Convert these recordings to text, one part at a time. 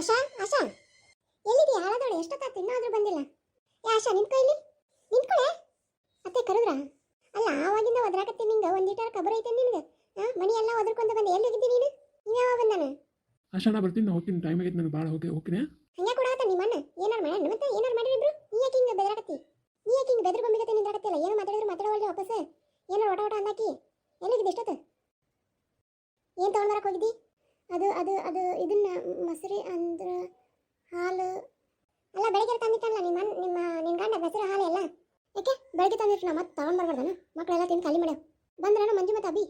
ಆಶಾ ಆಶಾ ಎಲ್ಲಿದೀಯ? ಹಾಳದೋಳು ಎಷ್ಟೊತ್ತಾಯ್ತು ಇನ್ನೂ ಬಂದಿಲ್ಲ. ಆಶಾ ನಿಂತ್ಕೊ ಇಲ್ಲಿ, ನಿಂತ್ಕೊಳೆ. ಅತ್ತೆ ಕರೆದ್ರಾ? ಅಲ್ಲ ಆವಾಗಿಂದ ಒದ್ರಾಕತ್ತೀನಿ ನಿಂಗೆ. ಒಂದೀಟಾರ ಕಬರ್ ಐತೆ ನಿನಗೆ? ಮಣಿ ಎಲ್ಲ ಒದ್ರಕೊಂತ ಬಂದೆ. ಎಲ್ಲಿ ಹೋಗಿದ್ದೀನಿ ನೀನು? ಯಾವ ಬಂದಾನ? ಆಶಾ ನಾ ಬರ್ತೀನಿ, ನಾ ಹೋಗ್ತೀನಿ. ಟೈಮ್ ಆಗೈತೆ ನನಗೆ ಭಾಳ. ಹೋಗ್ತೀನಿ. ಹಂಗೆ ಕೂಡ ಆತ ನಿಮ್ಮ ಅಣ್ಣ ಏನಾರು ಮಾಡ್ಯಾನ? ಮತ್ತೆ ಏನಾರು ಮಾಡಿದ್ರು ನೀ ಯಾಕೆ ಹಿಂಗೆ ಬೆದರಾಕತ್ತಿ? ನೀ ಯಾಕೆ ಹಿಂಗೆ ಬೆದ್ರ ಬಂಬಿಗತ್ತೆ ನಿಂದಾಕತ್ತಿಲ್ಲ? ಏನು ಮಾತಾಡಿದ್ರು ಮಾತಾಡೋವಲ್ರಿ ವಾಪಸ್. ಏನಾರು ಒಟ ಅಂದಾಕಿ ಎಲ್ಲಿಗಿದ್ದು ಇಷ್ಟೊತ್ತು? ಏನು ತೊಗೊಂಡ್ಬರಕ್ಕೆ ಹೋಗಿದ್ದಿ? ಅದು ಅದು ಅದು ಇದನ್ನ ಮೊಸರಿ ಅಂದ್ರೆ ಹಾಲು ಅಲ್ಲ, ಬೆಳಗ್ಗೆ ತಂದಿಟ್ಟಲ್ಲ ನಿನ್ನ ಗಂಡ ಮೊಸರು ಹಾಲು ಎಲ್ಲ. ಯಾಕೆ ಬೆಳಗ್ಗೆ ತಂದಿಟ್ಟು ನಾ ಮತ್ತೆ ತೊಗೊಂಡ್ಬರ್ಬಾರ್ದನ? ಮಕ್ಕಳೆಲ್ಲ ತಿಂದು ಖಾಲಿ ಮಾಡ್ಯಾವ. ಬಂದ್ರೇನೋ ಮಂಜು ಮತ್ತು ಅಭಿ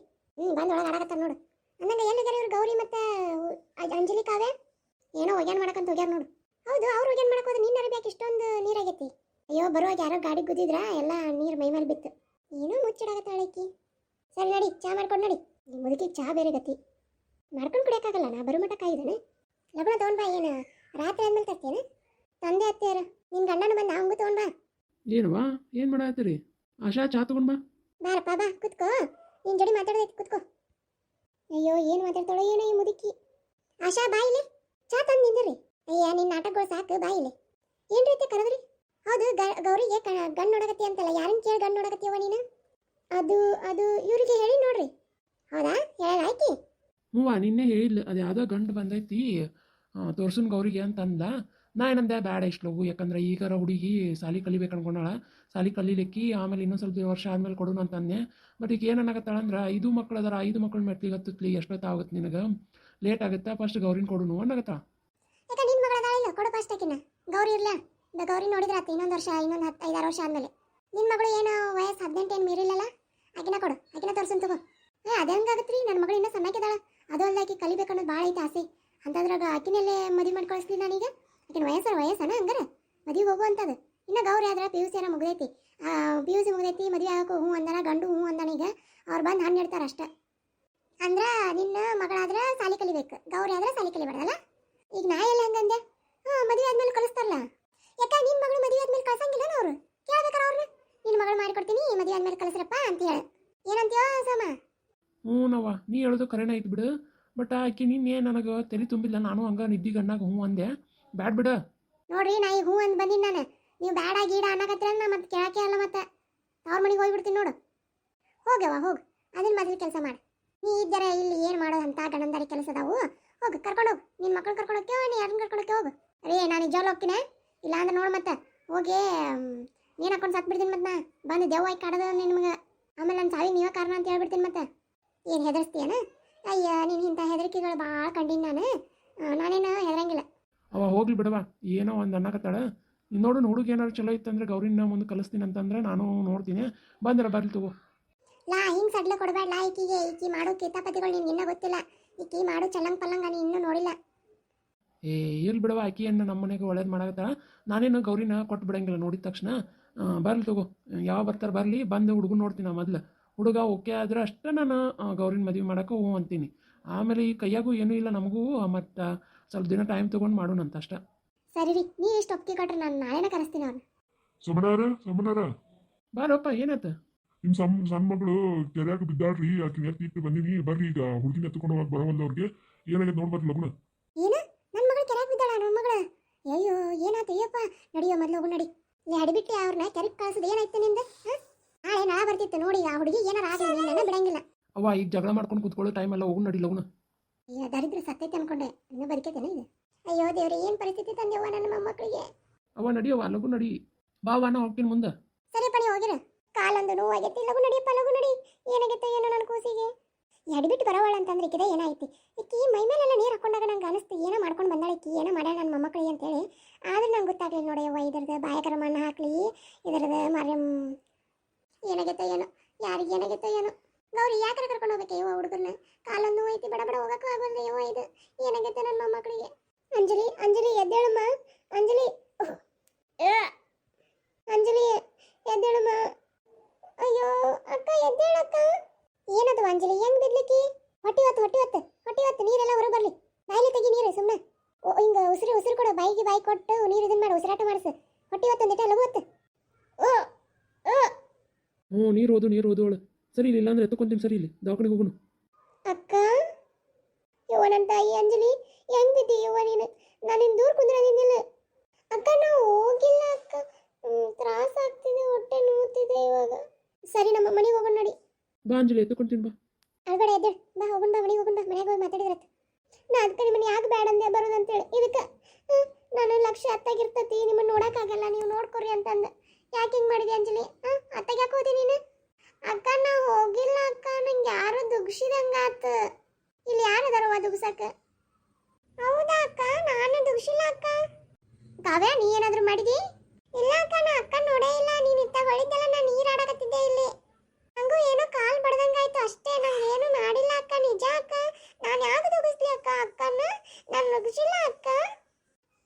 ಬಂದು ಒಳಗೆ ಆಡಕತ್ತಾರ ನೋಡು. ಅಂದಂಗೆ ಎಲ್ಲಿದ್ದಾರೆ ಇವ್ರು? ಗೌರಿ ಮತ್ತು ಅಂಜಲಿ ಕಾವ್ಯ ಏನೋ ಒಗ್ಯಾನ ಮಾಡಕ್ಕಂತ ಹೋಗ್ಯಾರ ನೋಡು. ಹೌದು, ಅವ್ರು ಒಗ್ಯಾನ ಮಾಡಕ್ಕೆ ಹೋದ್ರೆ ನಿನ್ನ ಅರಬ್ಯಾಕೆ ಇಷ್ಟೊಂದು ನೀರಾಗೈತಿ? ಅಯ್ಯೋ ಬರುವಾಗ ಯಾರೋ ಗಾಡಿ ಗುದ್ದಿದ್ರ ಎಲ್ಲ ನೀರು ಮೈ ಮೇಲೆ ಬಿತ್ತು. ಏನೋ ಮುಚ್ಚಿಡಾಕತ್ತಾಳಕಿ. ಸರಿ ನಡಿ, ಚಾ ಮಾಡ್ಕೊಂಡು ನಡಿ. ನಿಮ್ಮ ಮುದುಕಿಗೆ ಚಾ ಬೇರೆ ಗತಿ ಮಾಡ್ಕೊಂಡು ಕುಡಿಯೋಕ್ಕಾಗಲ್ಲ. ನಾ ಬರೋ ಮಟ್ಟ ಕಾಯ್ದಾನೆ. ಲಗ್ನ ತೊಗೊಂಡ್ಬಾ. ಏನು ರಾತ್ರಿ ಆದ್ಮೇಲೆ ತರ್ತೇನೆ? ತಂದೆ ಅತ್ತೆಯರ ನಿನ್ನ ಗಂಡನ ಬಂದ ಅವಂಗೂ ತೊಗೊಂಡ್ಬಾ. ಏನವಾ ಏನು ಮಾಡತ್ತೀರಿ? ಆಶಾ ಚಾ ತಗೊಂಡ್ಬಾ. ಬಾರಪ್ಪ ಬಾ, ಕುತ್ಕೋ. ನಿನ್ನ ಜೋಡಿ ಮಾತಾಡೋದೈತಿ, ಕುತ್ಕೋ. ಅಯ್ಯೋ ಏನು ಮಾತಾಡ್ತಾಳೋ ಏನೋ ಈ ಮುದುಕಿ. ಆಶಾ ಬಾಯಿಲೆ ಚಾ ತಂದು ನಿಂದ್ರಿ. ಅಯ್ಯ ನಿನ್ನ ನಾಟಕಗಳು ಸಾಕು, ಬಾಯಿಲೆ. ಏನು ರೀತಿ ಕರೆದ್ರಿ? ಹೌದು, ಗೌರಿಗೆ ಗಂಡು ನೋಡಕತ್ತಿ ಅಂತಲ್ಲ. ಯಾರನ್ನ ಕೇಳಿ ಗಂಡು ನೋಡಕತ್ತೀವ ನೀನು? ಅದು ಅದು ಇವರಿಗೆ ಹೇಳಿ ನೋಡ್ರಿ. ಹೌದಾ? ಹೇಳಾಕಿ? ಹ್ಞೂ ನಿನ್ನೆ ಹೇಳಿಲ್ಲ. ಅದು ಯಾವುದೋ ಗಂಡು ಬಂದೈತಿ ತೋರ್ಸನ್ ಗೌರಿಗೆ ಅಂತಂದ. ನಾ ಏನಂದೆ ಬ್ಯಾಡ ಇಷ್ಟು ಲಗು, ಯಾಕಂದ್ರೆ ಈಗಾರ ಹುಡುಗಿ ಸಾಲಿ ಕಲಿಬೇಕು ಅನ್ಕೊಂಡಾಳ. ಸಾಲಿ ಕಲೀಲಿಕ್ಕಿ ಆಮೇಲೆ ಇನ್ನೊಂದು ಸ್ವಲ್ಪ ವರ್ಷ ಆದ್ಮೇಲೆ ಕೊಡೋಣ ಅಂತಂದೆ. ಬಟ್ ಈಗ ಏನನ್ನಾಗತ್ತಾಳಂದ್ರೆ 5 ಮಕ್ಳು ಅದಾರ. 5 ಮಕ್ಳು ಮೆಟ್ಲಿಗೆ ಹತ್ತತ್ಲಿ ಎಷ್ಟೊತ್ತಾಗುತ್ತೆ ನಿನಗೆ? ಲೇಟ್ ಆಗುತ್ತಾ? ಫಸ್ಟ್ ಗೌರಿನ ಕೊಡೋಣ ಅನ್ನಗತ್ತ. ಯಾಕೆ ನಿನ್ನ ಮಗಳದಾಳಿಲ್ಲ? ಕೊಡು ಫಸ್ಟ್ ಆಕಿನ. ಗೌರಿ ಇರ್ಲ ಗೌರಿ ನೋಡಿದ್ರೆ ಆತ ಇನ್ನೊಂದು ವರ್ಷ, ಇನ್ನೊಂದು 5-6 ವರ್ಷ ಆದ್ಮೇಲೆ. ನಿನ್ನ ಮಗಳು ಏನು ವಯಸ್ಸು 18 ಏನು ಮೀರಿಲ್ಲಲ್ಲ? ಆಕಿನ ಕೊಡು, ಆಕಿನ ತೋರ್ಸನ್ ತಗೋ. ಅದು ಹೆಂಗಾಗತ್ರಿ? ನನ್ನ ಮಗಳು ಇನ್ನೂ ಸಣ್ಣಕ್ಕಿದಾಳ. ಅದು ಅಲ್ಲ, ಆಕಿ ಕಲಿಬೇಕು ಅನ್ನೋದು ಭಾಳ ಐತೆ ಆಸೆ. ಅಂತಂದ್ರಾಗ ಆಕಿನಲ್ಲೇ ಮದುವೆ ಮಾಡಿ ಕಳಿಸ್ಲಿ ನಾನೀಗ? ಆಕಿನ ವಯಸ್ಸನ ಹಂಗಾರೆ ಮದುವೆ ಹೋಗುವಂಥದ್ದು. ಇನ್ನು ಗೌರಿ ಆದ್ರೆ PUC ಮುಗ್ದೈತಿ. PUC ಮುಗ್ದೈತಿ, ಮದುವೆ ಆಗಕ್ಕೆ ಹ್ಞೂ ಅಂದಾನ. ಗಂಡು ಹ್ಞೂ ಅಂದಾನೀಗ. ಅವ್ರು ಬಂದು ಹಣ್ಣು ಇಡ್ತಾರೆ ಅಷ್ಟೇ. ಅಂದ್ರೆ ನಿನ್ನ ಮಗಳಾದ್ರೆ ಸಾಲಿ ಕಲಿಬೇಕು, ಗೌರಿ ಆದ್ರೆ ಸಾಲಿ ಕಲಿಬಾರ್ದಲ್ಲ? ಈಗ ನಾ ಎಲ್ಲ ಹಂಗಂದೆ? ಮದುವೆ ಆದ್ಮೇಲೆ ಕಳಿಸ್ತಾರಲ್ಲ. ಯಾಕೆ ನಿನ್ನ ಮಗಳು ಮದುವೆ ಆದ್ಮೇಲೆ ಕಳ್ಸಂಗಿಲ್ಲ ಅವ್ರು? ಕೇಳ್ಬೇಕಾರ ಅವ್ರನ್ನ. ನಿನ್ನ ಮಗಳು ಮಾಡಿಕೊಡ್ತೀನಿ, ಮದುವೆ ಆದ್ಮೇಲೆ ಕಳಿಸ್ರಪ್ಪ ಅಂತ ಹೇಳಿ. ಏನಂತೀಯೋ ಸಮ? ಹ್ಞೂ ನೀ ಹೇಳೋದು ಕರೆನೇ ಐತೆ ಬಿಡು. ಬಟ್ ಆಕಿ ನಿನ್ನೆ ನನಗೆ ತಲೆ ತುಂಬಿಲ್ಲ. ನಾನು ಹಂಗೆ ನಿದ್ದಿ ಗಣ್ಣಾಗ ಹ್ಞೂ ಅಂದೆ. ಬ್ಯಾಡ್ ಬಿಡು. ನೋಡ್ರಿ, ನಾ ಈಗ ಹ್ಞೂ ಅಂದ್ ಬಂದಿನಿ ನಾನು. ನೀವು ಬ್ಯಾಡ ಗೀಡ ಅನ್ನಕತ್ತಿರ ನಾ ಮತ್ತೆ ಕೇಳಕ್ಕೆ ಅಲ್ಲ. ಮತ್ತೆ ಅವ್ರ ಮನೆಗೆ ಹೋಗ್ಬಿಡ್ತೀನಿ ನೋಡು. ಹೋಗವ ಹೋಗು, ಅದನ್ನ ಮೊದಲು ಕೆಲಸ ಮಾಡಿ. ನೀ ಇದ್ದರೆ ಇಲ್ಲಿ ಏನು ಮಾಡೋದಂತ ಗಣಂದಾರಿ ಕೆಲಸ ಅದಾವು. ಹೋಗು, ಕರ್ಕೊಂಡೋಗು. ನಿನ್ನ ಮಕ್ಕಳು ಕರ್ಕೊಂಡೋಗ್ತೇವ, ನೀ ಯಾರನ್ನ ಕರ್ಕೊಂಡೋಗ್ತೇವೆ? ಹೋಗು. ರೀ, ನಾನು ನಿಜವಾಗ್ಲೂ ಹೋಗ್ತೀನಿ. ಇಲ್ಲ ಅಂದ್ರೆ ನೋಡು ಮತ್ತೆ ಹೋಗಿ ನೀನು ಹಾಕೊಂಡು ಸತ್ತು ಬಿಡ್ತೀನಿ. ಮತ್ತೆ ನಾ ಬಂದು ದೆವ್ವಾಗಿ ಕಾಡೋದು ನಿಮ್ಗೆ. ಆಮೇಲೆ ನನ್ನ ಸಾವಿಗೆ ನೀವೇ ಕಾರಣ ಅಂತ ಹೇಳ್ಬಿಡ್ತೀನಿ. ಮತ್ತೆ ಏನು ಹೆದರ್ಸ್ತೀಯನ? ಅಯ್ಯ, ನೀನು ಇಂಥ ಹೆದರಿಕೆಗಳು ಭಾಳ ಕಂಡೀನಿ ನಾನೇನು ಹೆದರಂಗಿಲ್ಲ. ಅವ ಹೋಗ್ಲಿ ಬಿಡವ, ಏನೋ ಒಂದು ಅನ್ನಕತ್ತಾಳ. ನೋಡು, ಹುಡುಗ ಏನಾರು ಚಲೋ ಇತ್ತಂದ್ರೆ ಗೌರಿನ ಮುಂದೆ ಕಲಿಸ್ತೀನಿ ಅಂತಂದ್ರೆ ನಾನು ನೋಡ್ತೀನಿ. ಬಂದ್ರೆ ಬರ್ಲಿ ತಗೋ. ಲಾ, ಹಿಂಗೆ ಸಡ್ಲ ಕೊಡಬೇಡ. ಈಕಿ ಮಾಡೋ ಕಿತಾಪತಿಗಳು ನಿನ್ಗೆ ಇನ್ನೂ ಗೊತ್ತಿಲ್ಲ. ಈಕಿ ಮಾಡೋ ಚಲ್ಲಂಗ್ ಪಲ್ಲಂಗ ನೀನು ಇನ್ನೂ ನೋಡಿಲ್ಲ. ಇರ್ಲಿ ಬಿಡವ, ಆಕಿಯನ್ನು ನಮ್ಮ ಮನೆಗೆ ಒಳ್ಳೇದು ಮಾಡಕತ್ತಾಳ. ನಾನೇನು ಗೌರಿನ ಕೊಟ್ಟು ಬಿಡಂಗಿಲ್ಲ ನೋಡಿದ ತಕ್ಷಣ. ಬರ್ಲಿ ತಗೋ, ಯಾವ ಬರ್ತಾರೆ ಬರಲಿ. ಬಂದು ಹುಡುಗನ ನೋಡ್ತೀನಿ ಮೊದಲು. ಹುಡುಗ ಓಕೆ ಆದ್ರೆ ಅಷ್ಟೇ ನಾನು ಗೌರಿನ ಮದುವೆ ಮಾಡೋಕೆ ಹ್ಞೂ ಅಂತೀನಿ. ಆಮೇಲೆ ಈ ಕೈಯಾಗೂ ಏನೂ ಇಲ್ಲ ನಮಗೂ. ಮತ್ತು ಸ್ವಲ್ಪ ದಿನ ಟೈಮ್ ತೊಗೊಂಡು ಮಾಡೋಣಂತ ಅಷ್ಟೇ. ಸರಿ ರೀ, ನೀವು ಇಷ್ಟು ಒಪ್ಪಿಗೆ ಕೊಟ್ರೆ ನಾನು ನಾಳೆನೇ ಕರೆಸ್ತೀನಿ ಅವ್ನು. ಸಮನಾರ ಬಾರಪ್ಪ, ಏನಾಯ್ತು? ನಿಮ್ಮ ಸಣ್ಣ ಮಗಳು ಕೆರೆಯಾಗ ಬಿದ್ದಾಡ್ರಿ. ಆಕಿನ ಎತ್ತಿ ಬಂದಿನಿ. ಬರ್ರಿ, ಈಗ ಹುಡುಗಿನ ಎತ್ಕೊಂಡು ಹೋಗಕ್ಕೆ ಬರೋವಲ್ಲ ಅವ್ರಿಗೆ. ಏನಾಗೈತೆ ನೋಡ್ಬರ್ರಿ ಲಗ್ನ. ಏನು? ನನ್ನ ಮಗಳು ಕೆರೆಯಾಗ ಬಿದ್ದಾಳ? ನನ್ನ ಮಗಳ? ಅಯ್ಯೋ, ಏನಾಯ್ತು? ಅಯ್ಯಪ್ಪ, ನಡಿಯೋ ಮೊದಲು ಹೋಗು, ನಡಿ. ಇಲ್ಲಿ ಅಡಿಬಿಟ್ಟು ಅವ್ರನ್ನ ಕೆರೆಗೆ ಕಳ್ಸೋದು ಏನಾಯ್ತು ನಿಂದ? ನಾಳೆ ನಾಳೆ ಬರ್ತಿತ್ತು ನೋಡಿ. ಆ ಹುಡುಗಿ ಏನಾರು ಆಗಲಿ, ನಿನ್ನ ಬಿಡಂಗಿಲ್ಲ. ಅವ್ವ, ಈಗ ಜಗಳ ಮಾಡ್ಕೊಂಡು ಕೂತ್ಕೊಳ್ಳೋ ಟೈಮ್ ಎಲ್ಲ. ಹೋಗು, ನಡಿ ಲಗ್ನ. ಅಯ್ಯೋ, ದರಿದ್ರ ಸತ್ತೈತೆ ಅನ್ಕೊಂಡೆ. ಇನ್ನೂ ಬದುಕೈತೇನೆ ಇದು? ಅಯ್ಯೋ ದೇವ್ರೆ, ಏನು ಪರಿಸ್ಥಿತಿ ತಂದೆವ್ವ ನನ್ನ ಮೊಮ್ಮಕ್ಕಳಿಗೆ. ಅವ್ವ ನಡಿಯವ್ವ, ಲಗು ನಡಿ. ಬಾವ, ನಾ ಹೋಗ್ತೀನಿ ಮುಂದೆ. ಸರಿಯಪ್ಪ, ನೀವು ಹೋಗಿರ. ಕಾಲೊಂದು ನೋವಾಗೈತಿ. ಲಗು ನಡಿಯಪ್ಪ, ಲಗು ನಡಿ. ಏನಾಗೈತೆ ಏನೋ ನನ್ನ ಕೂಸಿಗೆ? ಎಡಿಬಿಟ್ಟು ಬರೋವಳ ಅಂತಂದ್ರೆ ಈಕಿದೆ ಏನಾಯ್ತಿ? ಈಕಿ ಮೈ ಮೇಲೆಲ್ಲ ನೀರು ಹಾಕೊಂಡಾಗ ನಂಗೆ ಅನಿಸ್ತು ಏನೋ ಮಾಡ್ಕೊಂಡು ಬಂದಾಳೆ ಈಕಿ, ಏನೋ ಮಾಡ್ಯಾಳ ನನ್ನ ಮೊಮ್ಮಕ್ಕಳಿಗೆ ಅಂತೇಳಿ. ಆದ್ರೆ ನಂಗೆ ಗೊತ್ತಾಗ್ಲಿಲ್ಲ ನೋಡಯ್ಯವ್ವ. ಇದ್ರದ್ದು ಬಾಯಕರ ಮಣ್ಣು ಹಾಕ್ಲಿ, ಇದ್ರದ್ದು ಮರ್ಯಮ್ ಏನಾಗೈತೆ ಏನೋ, ಯಾರಿಗೆ ಏನಾಗೈತೆ ಏನೋ. ಗೌರಿ ಯಾಕರ ಕರ್ಕೊಂಡು ಹೋಗ್ಬೇಕು ಯವ್ವ ಹುಡುಗರನ್ನ? ಕಾಲೊಂದು ನೋವೈತಿ, ಬಡ ಬಡ ಹೋಗಕ್ಕೂ ಆಗೋಲ್ಲ ಯವ್ವ. ಇದು ಏನಾಗೈತೆ ನನ್ನ ಮೊಮ್ಮಕ್ಕಳಿಗೆ? ಅಂಜಲಿ, ಅಂಜಲಿ ಎದ್ದೇಳಮ್ಮ. ಅಂಜಲಿ, ಅಂಜಲಿ ಎದ್ದೇಳಮ್ಮ. ಅಯ್ಯೋ ಅಕ್ಕ, ಎದ್ದೇಳಕ್ಕ. ಏನದು ಅಂಜಲಿ? ಹೆಂಗ್ ಬಿಡ್ಲಿಕ್ಕಿ? ಹೊಟ್ಟಿ ಹೊತ್ತು ನೀರೆಲ್ಲ ಹೊರ ಬರ್ಲಿ. ಬಾಯಿಲೆ ತೆಗಿ ನೀರು ಸುಮ್ಮನೆ. ಹಿಂಗ ಉಸಿರು ಕೊಡು. ಬಾಯಿಗೆ ಬಾಯಿ ಕೊಟ್ಟು ನೀರು ಇದನ್ನ ಮಾಡು, ಉಸಿರಾಟ ಮಾಡಿಸು. ಹೊಟ್ಟಿ ಹೊತ್ತು ಒಂದಿಟ ಲಗು ಹೊತ್ತು. ಹ್ಞೂ, ನೀರು ಓದು ಅವಳು. ಸರಿ ಇಲ್ಲ ಅಂದ್ರೆ ಎತ್ತಕೊಂತೀನಿ. ಸರಿ ಇಲ್ಲಿ ದವಾಖಾನೆಗೆ ಹೋಗೋಣ. ಅಕ್ಕ, ಯವ್ವ ನನ್ನ ತಾಯಿ ಅಂಜಲಿ, ಹೆಂಗ್ ಬಿದ್ದಿ ಯವ್ವ ನೀನು? ನಾನು ಬಾ ಅಂಜಲಿ ಎತ್ಕೊಂತೀನಿ ಬಾ. ಅಳ್ಬೇಡ ಎದ್ದೇಳು, ಬಾ ಹೋಗೋಣ, ಬಾ ಮನೆಗೆ ಹೋಗೋಣ, ಬಾ ಮನೆಗೆ ಹೋಗಿ ಮಾತಾಡಿದ್ರತ್. ನಾ ಅದಕ್ಕೆ ನಿಮ್ಮನ್ನ ಯಾಕೆ ಬೇಡ ಅಂದೆ ಬರೋದಂತೇಳಿ, ಇದಕ್ಕೆ ನಾನು ಲಕ್ಷ್ಯ ಅತ್ತಾಗಿರ್ತತಿ, ನಿಮ್ಮನ್ನ ನೋಡೋಕ್ಕಾಗಲ್ಲ, ನೀವು ನೋಡ್ಕೊರಿ ಅಂತಂದು. ಯಾಕೆ ಹಿಂಗೆ ಮಾಡಿದೆ ಅಂಜಲಿ? ಅತ್ತಾಗ ಯಾಕೆ ಹೋದೆ ನೀನು? ಅಕ್ಕ ನಾ ಹೋಗಿಲ್ಲ ಅಕ್ಕ, ನಂಗೆ ಯಾರು ದುಗ್ಸಿದಂಗಾತ. ಇಲ್ಲಿ ಯಾರದಾರವ ದುಗ್ಸಕ್ಕೆ? ಹೌದಾ ಅಕ್ಕ, ನಾನು ದುಗ್ಸಿಲ್ಲ ಅಕ್ಕ. ಕಾವ್ಯ, ನೀ ಏನಾದರೂ ಮಾಡಿದಿ? ಇಲ್ಲ ಅಕ್ಕ, ನಾ ಅಕ್ಕ ನೋಡೇ ಇಲ್ಲ. ನೀನು ಇತ್ತಾಗ ಹೊಳಿದ್ದೆಲ್ಲ ನಾನು ನೀರಾಡಕತ್ತಿದ್ದೆ ಇಲ್ಲಿ. ನಂಗೂ ಏನೋ ಕಾಲು ಬಡ್ದಂಗಾಯ್ತು ಅಷ್ಟೇ, ನಂಗೆ ಏನು ಮಾಡಿಲ್ಲ ಅಕ್ಕ, ನಿಜ ಅಕ್ಕ. ನಾನು ಯಾಕೆ ದುಗಿಸ್ಲಿ ಅಕ್ಕ ಅಕ್ಕನ? ನಾನು ನುಗ್ಸಿಲ್ಲ ಅಕ್ಕ.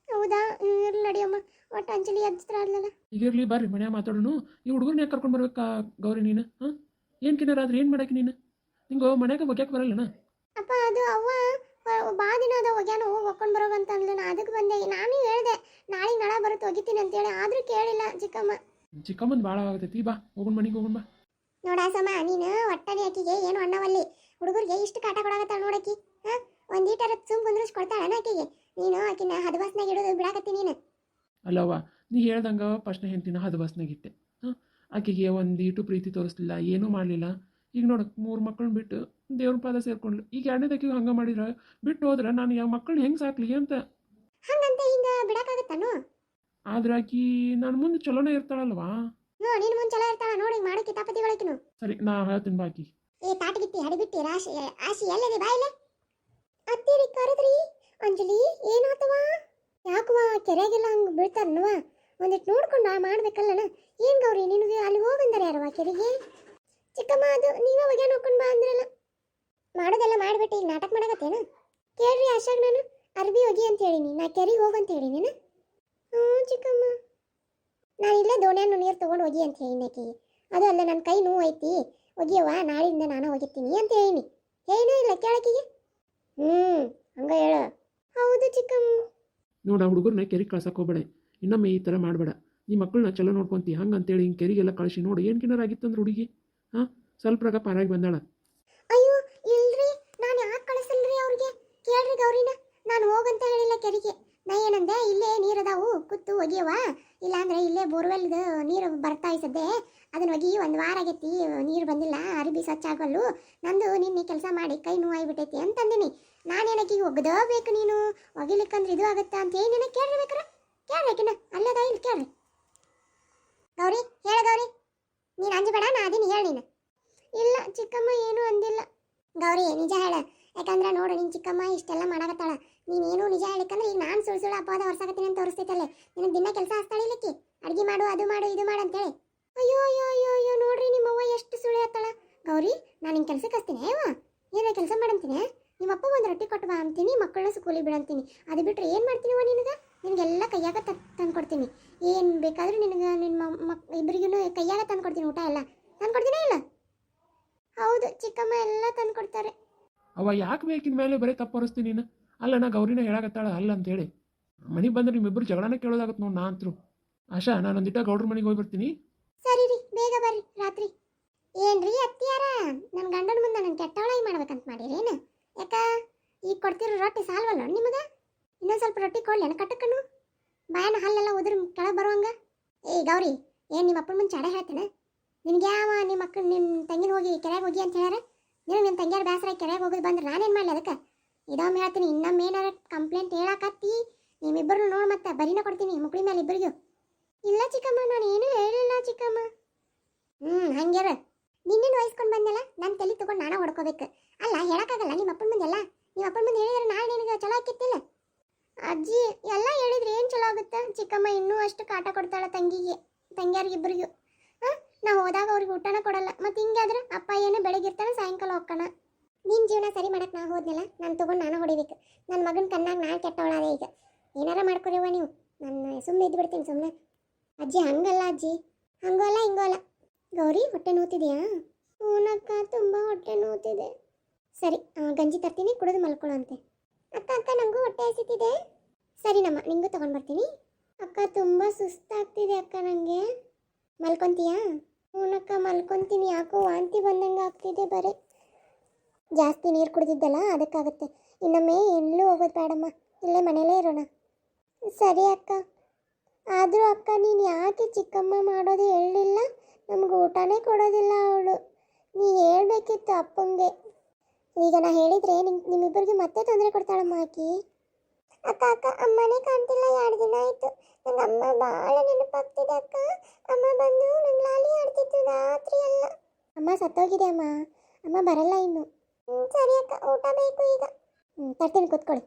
ಹೌದಾ, ಇರ್ಲಿ ನಡಿಯಮ್ಮ, ಒಟ್ಟು ಅಂಜಲಿ ಎಬ್ಸ್ತ್ರ ಅಲ್ಲಲ್ಲ. ಈಗ ಇರಲಿ ಬರ್ರಿ ಮನ್ಯಾಗ ಮಾತಾಡೋಣ. ಈ ಹುಡುಗರ್ನ ಯಾಕೆ ಕರ್ಕೊಂಡು ಬರ್ಬೇಕಾ ಗೌರಿ ನೀನು? ಹಾಂ, ಏನು ಕಿನ್ನಾರಾದ್ರೆ ಏನು ಮಾಡಾಕಿ ನೀನು? ನಿಂಗೆ ಮನ್ಯಾಗ ಒಗ್ಯಾಕೆ ಬರಲ್ಲನ? ಅಪ್ಪ ಅದು ಅವ್ವ ಬಾ ದಿನ ಅದ ಒಗ್ಯಾನ, ಹೋಗಿ ಹೊಕ್ಕೊಂಡು ಬರೋವಂತ ಅಂದ್ಲು. ನಾ ಅದಕ್ಕೆ ಬಂದೆ. ನಾನು ಹೇಳಿದೆ ನಾಳೆ ನಾಳೆ ಬರುತ್ತೆ ಒಗಿತೀನಿ ಅಂತೇಳಿ, ಆದರೂ ಕೇಳಿಲ್ಲ ಚಿಕ್ಕಮ್ಮ. ಚಿಕ್ಕಮ್ಮಂದು ಭಾಳ ಆಗತೈತಿ, ಬಾ ಹೋಗೋಣ ಮನೆಗೆ ಹೋಗೋಣ ಬಾ. ನೋಡಾಸಮ್ಮ, ನೀನು ಒಟ್ಟನೆ ಆಕಿಗೆ ಏನು ಅನ್ನವಲ್ಲಿ. ಹುಡುಗರಿಗೆ ಇಷ್ಟು ಕಾಟ ಕೊಡಾಕತ್ತಾಳ ನೋಡಕ್ಕಿ. ಹಾಂ, ಒಂದು ಈಟರ ಸುಮ್ ಕುಂದ್ರಿಸ್ಕೊಡ್ತಾಳ ಆಕಿಗೆ. ನೀನು ಆಕಿನ ಹದಬಸ್ನಾಗ ಇಡೋದು ಬಿಡಾಕತ್ತಿ ನೀನು. ಅಲ್ಲವ್ವ, ನೀ ಹೇಳ್ದಂಗೆ ಫಸ್ಟ್ನೇ ಹೆಂಡ್ತಿನ ಹದ ಬಸ್ನಾಗ ಇಟ್ಟೆ. ಹಾಂ, ಆಕೆಗೆ ಒಂದೀಟು ಪ್ರೀತಿ ತೋರಿಸ್ಲಿಲ್ಲ, ಏನೂ ಮಾಡಲಿಲ್ಲ. ಈಗ ನೋಡು 3 ಮಕ್ಕಳನ್ನ ಬಿಟ್ಟು ದೇವ್ರ ಪಾದ ಸೇರ್ಕೊಂಡ್ಲು. ಈಗ ಎರಡನೇದಕ್ಕಿಗೂ ಹಂಗೆ ಮಾಡಿದ್ರೆ ಬಿಟ್ಟು ಹೋದ್ರೆ ನಾನು ಯಾವ ಮಕ್ಕಳನ್ನ ಹೆಂಗೆ ಸಾಕ್ಲಿ ಅಂತ. ಹಂಗಂತ ಹಿಂಗೆ ಬಿಡಕ್ಕಾಗತ್ತಾನು? ಆದ್ರೆ ಆಕಿ ನನ್ನ ಮುಂದೆ ಚಲೋನೇ ಇರ್ತಾಳಲ್ವಾ? ನೀನು ಮುಂಚೆ ಚಲೋ ಇರ್ತಾಳ ನೋಡಿ, ಮಾಡೋ ಕಿತಾಪತಿಗಳಿಕಿನು. ಸರಿ, ನಾ ಹೇಳ್ತೀನಿ ಬಾಕಿ. ತಾಟಗಿತ್ತಿ ಹಡಿಬಿಟ್ಟಿ ರಾಶಿ ಆಶಿ ಎಲ್ಲದೆ ಬಾಯಿಲೆ. ಅತ್ತಿರಿ ಕರೆದ್ರಿ ಅಂಜಲಿ, ಏನಾತವ? ಯಾಕವ ಕೆರೆಗೆಲ್ಲ ಹಂಗೆ ಬೀಳ್ತಾರನ್ವ? ಒಂದಿಟ್ಟು ನೋಡ್ಕೊಂಡು ಮಾಡ್ಬೇಕಲ್ಲನ. ಏನು ಗೌರಿ, ನಿನಗೆ ಅಲ್ಲಿ ಹೋಗಂದಾರೆ ಯಾರವ ಕೆರೆಗೆ? ಚಿಕ್ಕಮ್ಮ, ಅದು ನೀವೇ ಒಗ್ಯಾನ ನೋಡ್ಕೊಂಡು ಬಾ ಅಂದ್ರಲ್ಲ. ಮಾಡೋದೆಲ್ಲ ಮಾಡಿಬಿಟ್ಟು ಈಗ ನಾಟಕ ಮಾಡಕತ್ತೇನು? ಕೇಳ್ರಿ ಆಶಾಗ ನಾನು ಅರ್ಬಿ ಒಗಿ ಅಂತ ಹೇಳಿನಿ, ನಾ ಕೆರೆಗೆ ಹೋಗಂತ ಹೇಳಿನಿ. ಹ್ಞೂ ಚಿಕ್ಕಮ್ಮ, ನಾನು ಇಲ್ಲೇ ದೋಣ್ಯಾನು ನೀರು ತೊಗೊಂಡು ಒಗಿ ಅಂತ ಹೇಳಿನಿ ಆಕೆಗೆ. ಅದು ಅಲ್ಲ, ನನ್ನ ಕೈ ನೋವು ಐತಿ, ಒಗಿಯವ್ವ ನಾಳೆಯಿಂದ ನಾನು ಒಗಿತೀನಿ ಅಂತ ಹೇಳಿನಿ. ಏನೂ ಇಲ್ಲ ಕೇಳಕ್ಕಿಗೆ. ಹಂಗ ಹೇಳು. ಹೌದು ಚಿಕ್ಕಮ್ಮ. ನೋಡ, ಹುಡುಗರನ್ನ ಕೆರೆಗೆ ಕಳ್ಸಕ್ಕೆ ಹೋಗ್ಬೇಡ. ಇನ್ನೊಮ್ಮೆ ಈ ಥರ ಮಾಡಬೇಡ. ನಿಮ್ಮ ಮಕ್ಕಳನ್ನ ಚಲೋ ನೋಡ್ಕೊಂತಿ ಹಂಗೆ ಅಂತೇಳಿ ಹಿಂಗೆ ಕೆರೆಗೆಲ್ಲ ಕಳಿಸಿ ನೋಡಿ ಏನು ಕಿನ್ನಾರಾಗಿತ್ತಂದ್ರೆ ಹುಡುಗಿ. ಹಾಂ, ಸ್ವಲ್ಪರಾಗ ಪಾರಾಗಿ ಬಂದಾಳ. ಅಯ್ಯೋ ಇಲ್ರಿ, ನಾನು ಯಾಕೆ ಕಳಿಸಲ್ರಿ ಅವ್ರಿಗೆ? ಕೇಳ್ರಿ ಗೌರಿನ, ನಾನು ಹೋಗಂತ ಹೇಳಿಲ್ಲ ಕೆರೆಗೆ. ನಾ ಏನಂದೆ, ಇಲ್ಲೇ ನೀರದಾವು ಕೂತು ಒಗಿಯವ, ಇಲ್ಲಾಂದ್ರೆ ಇಲ್ಲೇ ಬೋರ್ವೆಲ್ದು ನೀರು ಬರ್ತಾ ಇಸದ್ದೆ, ಅದನ್ನ ಒಗಿ 1 ವಾರ ಆಗೈತಿ, ನೀರು ಬಂದಿಲ್ಲ, ಅರಿಬಿ ಸ್ವಚ್ಛ ಆಗಲ್ಲು, ನಂದು ನಿನ್ನೆ ಕೆಲಸ ಮಾಡಿ ಕೈ ನೋವಾಗ್ಬಿಟ್ಟೈತಿ ಅಂತಂದಿನಿ. ನಾನೇನಕ್ಕೆ ಒಗ್ದಬೇಕು, ನೀನು ಒಗಿಲಿಕ್ಕಂದ್ರೆ ಇದು ಆಗುತ್ತಾ ಅಂತ ಏನೇನ ಕೇಳ್ಬೇಕಾರ? ಕೇಳ್ಬೇಕಿನ ಅಲ್ಲದ ಇಲ್ಲಿ ಕೇಳ್ರಿ. ಗೌರಿ ಹೇಳ ಗೌರಿ, ನೀನು ಅಂಜಬೇಡ, ನಾ ಅದೀನಿ, ಹೇಳಿ ನೀನು. ಇಲ್ಲ ಚಿಕ್ಕಮ್ಮ, ಏನೂ ಅಂದಿಲ್ಲ. ಗೌರಿ ನಿಜ ಹೇಳ, ಯಾಕಂದ್ರೆ ನೋಡು ನಿನ್ನ ಚಿಕ್ಕಮ್ಮ ಇಷ್ಟೆಲ್ಲ ಮಾಡಕತ್ತಾಳ. ನೀನೇನು ನಿಜ ಹೇಳಿಕಂದ್ರೆ ಈಗ ನಾನು ಸುಳ್ಳು ಅಪವಾದ ಹೊರ್ಸಾಕತ್ತೀನಿ ಅಂತ ತೋರಿಸ್ತೈತಲ್ಲೇ. ನಿನಗೆ ದಿನ ಕೆಲಸ ಹಸ್ತಾಳಿಲಿಕ್ಕಿ, ಅಡುಗೆ ಮಾಡು, ಅದು ಮಾಡು, ಇದು ಮಾಡು ಅಂತೇಳಿ. ಅಯ್ಯೋ ಅಯ್ಯೋ ಅಯ್ಯೋ ಅಯ್ಯೋ, ನೋಡ್ರಿ ನಿಮ್ಮವ್ವ ಎಷ್ಟು ಸುಳ್ಳು ಹೇಳ್ತಾಳ. ಗೌರಿ, ನಾನು ನಿನ್ನ ಕೆಲಸಕ್ಕೆ ಹಚ್ತೀನಿ ಅಯ್ಯವ, ಏನೋ ಕೆಲಸ ಮಾಡಂತೀನಿ. ನಿಮ್ಮಪ್ಪ ಒಂದು ರೊಟ್ಟಿ ಕೊಟ್ಟು ಬಾ ಅಂತೀನಿ, ಮಕ್ಕಳನ್ನ ಸ್ಕೂಲಿಗೆ ಬಿಡಂತೀನಿ. ಅದು ಬಿಟ್ಟರೆ ಏನು ಮಾಡ್ತೀನಿವ ನಿನಗೆಲ್ಲ ಕೈಯಾಗ ತಂದು ಕೊಡ್ತೀನಿ. ಏನು ಬೇಕಾದರೂ ನಿನಗೆ ನಿಮ್ಮ ಇಬ್ಬರಿಗೂ ಕೈಯಾಗ ತಂದು ಕೊಡ್ತೀನಿ. ಊಟ ಎಲ್ಲ ತಂದು ಕೊಡ್ತೀನಿ ಇಲ್ಲ? ಹೌದು ಚಿಕ್ಕಮ್ಮ, ಎಲ್ಲ ತಂದು ಕೊಡ್ತಾರೆ. ಅವ ಯಾಕೆ ಬೇಕಿನ ಮೇಲೆ ಬರೀ ತಪ್ಪು ಹೊರಿಸ್ತೀನಿ ನೀನು? ಅಲ್ಲ, ನಾ ಗೌರಿನ ಹೇಳಾಕತ್ತಾಳ ಅಲ್ಲ ಅಂತೇಳಿ. ಮನೆಗೆ ಬಂದ್ರೆ ನಿಮ್ಮಿಬ್ಬರು ಜಗಳನ ಕೇಳೋದಾಗತ್ತೆ ನೋಡಿ. ನಾ ಅಂತರು ಆಶಾ, ನಾನೊಂದಿಟ್ಟ ಗೌಡ್ರ ಮನೆಗೆ ಹೋಗಿ ಬರ್ತೀನಿ. ಸರಿ ರೀ, ಬೇಗ ಬರ್ರಿ ರಾತ್ರಿ. ಏನ್ರಿ ಅತ್ತಿಯಾರ, ನನ್ನ ಗಂಡನ ಮುಂದೆ ನನ್ನ ಕೆಟ್ಟವಳಾಗಿ ಮಾಡ್ಬೇಕಂತ ಮಾಡಿರೇನು? ಯಾಕ ಈಗ ಕೊಡ್ತಿರೋ ರೊಟ್ಟಿ ಸಾಲ್ವಲ್ಲ ನಿಮಗೆ? ಇನ್ನೊಂದು ಸ್ವಲ್ಪ ರೊಟ್ಟಿ ಕೊಡ್ಲೇನ ಕಟ್ಟಕ್ಕನು? ಬಾಯನ ಹಲ್ಲೆಲ್ಲ ಉದುರು ಕೆಳಗೆ ಬರುವಂಗ. ಏಯ್ ಗೌರಿ, ಏನು ನಿಮ್ಮ ಅಪ್ಪನ ಮುಂದೆ ಚಡ ಹೇಳ್ತೇನೆ? ನಿನ್ಗೆ ಯಾವ ನಿಮ್ಮ ಮಕ್ಕಳು ನಿಮ್ಮ ತಂಗಿನ ಹೋಗಿ ಕೆರೆಗೆ ಹೋಗಿ ಅಂತ ಹೇಳ್ಯಾರ? ನೀವು ನಿಮ್ಮ ತಂಗಿಯಾರ ಬೇಸರ ಕೆರೆಗೆ ಹೋಗೋದು ಬಂದ್ರೆ ನಾನೇನು ಮಾಡಲಿ ಅದಕ್ಕೆ? ಇದೊಮ್ಮೆ ಹೇಳ್ತೀನಿ, ಇನ್ನೊಮ್ಮೆ ಏನಾರ ಕಂಪ್ಲೇಂಟ್ ಹೇಳಾಕತ್ತಿ ನಿಮ್ಮಿಬ್ಬರನ್ನು ನೋಡಿ ಮತ್ತೆ ಬರಿನ ಕೊಡ್ತೀನಿ ಮುಕ್ಳಿ ಮೇಲೆ ಇಬ್ಬರಿಗೂ. ಇಲ್ಲ ಚಿಕ್ಕಮ್ಮ, ನಾನು ಏನೂ ಹೇಳಿಲ್ಲ ಚಿಕ್ಕಮ್ಮ. ಹಂಗ್ಯಾರ ನಿನ್ನೇನು ವಹಿಸ್ಕೊಂಡು ಬಂದಲ್ಲ, ನನ್ನ ತಲೆ ತೊಗೊಂಡು ನಾನೇ ಹೊಡ್ಕೋಬೇಕು. ಅಲ್ಲ ಹೇಳೋಕ್ಕಾಗಲ್ಲ ನಿಮ್ಮ ಅಪ್ಪನ ಮುಂದೆಲ್ಲ. ನಿಮ್ಮ ಅಪ್ಪನ ಮುಂದೆ ಹೇಳಿದ್ರೆ ನಾಳೆ ನಿನಗೆ ಚಲೋ ಆಕಿತ್ತಿಲ್ಲ? ಅಜ್ಜಿ ಎಲ್ಲ ಹೇಳಿದ್ರೆ ಏನು ಚಲೋ ಆಗುತ್ತೆ? ಚಿಕ್ಕಮ್ಮ ಇನ್ನೂ ಅಷ್ಟು ಕಾಟ ಕೊಡ್ತಾಳೆ ತಂಗಿಯಾರಿಗಿಬ್ಬರಿಗೂ. ನಾವು ಹೋದಾಗ ಅವ್ರಿಗೆ ಊಟನ ಕೊಡಲ್ಲ. ಮತ್ತು ಹಿಂಗೆ ಆದ್ರೆ ಅಪ್ಪ ಏನು ಬೆಳಗಿರ್ತಾನೆ, ಸಾಯಂಕಾಲ ಹೋಗ್ಕಣ. ನಿನ್ನ ಜೀವನ ಸರಿ ಮಾಡಕ್ಕೆ ನಾ ಹೋದ್ನಲ್ಲ, ನಾನು ತೊಗೊಂಡು ನಾನು ಹೊಡಿಬೇಕು. ನನ್ನ ಮಗನ ಕಣ್ಣಾಗ ನಾನು ಕೆಟ್ಟವಳಾದೆ. ಈಗ ಏನಾರ ಮಾಡ್ಕೊರಿವ ನೀವು, ನಾನು ಸುಮ್ಮನೆ ಇದ್ದು ಬಿಡ್ತೀನಿ ಸುಮ್ಮನೆ. ಅಜ್ಜಿ ಹಂಗಲ್ಲ ಅಜ್ಜಿ, ಹಂಗೂ ಅಲ್ಲ ಹಿಂಗೂ ಅಲ್ಲ. ಗೌರಿ, ಹೊಟ್ಟೆ ನೋವ್ತಿದೆಯಾ? ಹೂನಕ್ಕ, ತುಂಬ ಹೊಟ್ಟೆ ನೋವ್ತಿದೆ. ಸರಿ, ಗಂಜಿ ತರ್ತೀನಿ, ಕುಡಿದು ಮಲ್ಕೊಳ್ಳುವಂತೆ. ಅಕ್ಕ ಅಕ್ಕ, ನನಗೂ ಹೊಟ್ಟೆ ಹಸಿತಿದೆ. ಸರಿ ನಮ್ಮ, ನಿಂಗೂ ತೊಗೊಂಡ್ಬರ್ತೀನಿ. ಅಕ್ಕ ತುಂಬ ಸುಸ್ತಾಗ್ತಿದೆ ಅಕ್ಕ ನನಗೆ. ಮಲ್ಕೊತೀಯಾ? ಹೂನಕ್ಕ ಮಲ್ಕೊತೀನಿ, ಯಾಕೋ ವಾಂತಿ ಬಂದಂಗೆ ಆಗ್ತಿದೆ. ಬರೀ ಜಾಸ್ತಿ ನೀರು ಕುಡಿದಿದ್ದಲ್ಲ ಅದಕ್ಕಾಗುತ್ತೆ. ಇನ್ನೊಮ್ಮೆ ಎಲ್ಲೂ ಹೋಗೋದು ಬೇಡಮ್ಮ, ಇಲ್ಲೇ ಮನೇಲೇ ಇರೋಣ. ಸರಿ ಅಕ್ಕ. ಆದರೂ ಅಕ್ಕ, ನೀನು ಯಾಕೆ ಚಿಕ್ಕಮ್ಮ ಮಾಡೋದು ಹೇಳಿಲ್ಲ? ನಮ್ಗೆ ಊಟನೇ ಕೊಡೋದಿಲ್ಲ ಅವಳು. ನೀ ಹೇಳ್ಬೇಕಿತ್ತು ಅಪ್ಪಂಗೆ. ಈಗ ನಾ ಹೇಳಿದ್ರೆ ನಿಮ್ಮಿಬ್ಬರಿಗೆ ಮತ್ತೆ ತೊಂದರೆ ಕೊಡ್ತಾಳಮ್ಮ ಆಕಿ. ಅಕ್ಕ ಅಕ್ಕ ಅಮ್ಮನೇ ಕಾಣ್ತಿಲ್ಲ, 2 ದಿನ ಆಯ್ತು. ನಂಗೆ ಅಮ್ಮ ಭಾಳ ನೆನಪಾಗ್ತಿದೆ ಅಕ್ಕ. ಅಮ್ಮ ಬಂದು ನಂಗೆ ಲಾಲಿ ಆಡ್ತಿತ್ತು ರಾತ್ರಿ ಎಲ್ಲ. ಅಮ್ಮ ಸತ್ತೋಗಿದೆ ಅಮ್ಮ, ಅಮ್ಮ ಬರಲ್ಲ ಇನ್ನು. ಸರಿ ಅಕ್ಕ, ಊಟ ಬೇಕು ಈಗ. ತರ್ತೀನಿ, ಕೂತ್ಕೊಳ್ಳಿ.